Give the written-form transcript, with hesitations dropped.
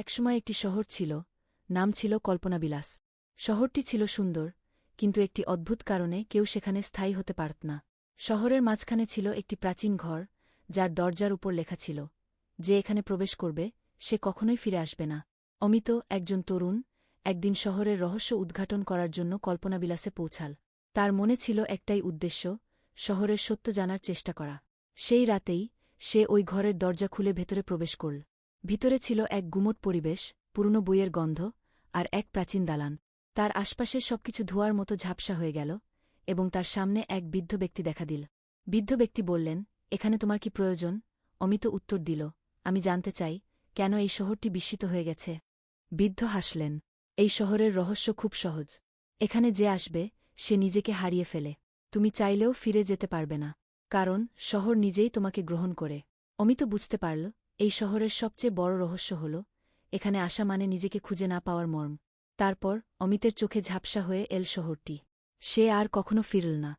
একসময় একটি শহর ছিল, নাম ছিল কল্পনাবিলাস। শহরটি ছিল সুন্দর, কিন্তু একটি অদ্ভুত কারণে কেউ সেখানে স্থায়ী হতে পারত না। শহরের মাঝখানে ছিল একটি প্রাচীন ঘর, যার দরজার উপর লেখা ছিল, যে এখানে প্রবেশ করবে সে কখনোই ফিরে আসবে না। অমিত, একজন তরুণ, একদিন শহরের রহস্য উদ্ঘাটন করার জন্য কল্পনাবিলাসে পৌঁছাল। তার মনে ছিল একটাই উদ্দেশ্য, শহরের সত্য জানার চেষ্টা করা। সেই রাতেই সে ওই ঘরের দরজা খুলে ভেতরে প্রবেশ করল। ভিতরে ছিল এক গুমট পরিবেশ, পুরনো বইয়ের গন্ধ, আর এক প্রাচীন দালান। তার আশপাশের সবকিছু ধোঁয়ার মতো ঝাপসা হয়ে গেল, এবং তার সামনে এক বৃদ্ধ ব্যক্তি দেখা দিল। বৃদ্ধ ব্যক্তি বললেন, এখানে তোমার কি প্রয়োজন? অমিত উত্তর দিল, আমি জানতে চাই, কেন এই শহরটি বিস্মিত হয়ে গেছে। বৃদ্ধ হাসলেন, এই শহরের রহস্য খুব সহজ। এখানে যে আসবে সে নিজেকে হারিয়ে ফেলে। তুমি চাইলেও ফিরে যেতে পারবে না, কারণ শহর নিজেই তোমাকে গ্রহণ করে। অমিত বুঝতে পারল, এই শহরের সবচেয়ে বড় রহস্য হল, এখানে আসা মানে নিজেকে খুঁজে না পাওয়ার মর্ম। তারপর অমিতের চোখে ঝাপসা হয়ে এল শহরটি। সে আর কখনো ফিরল না।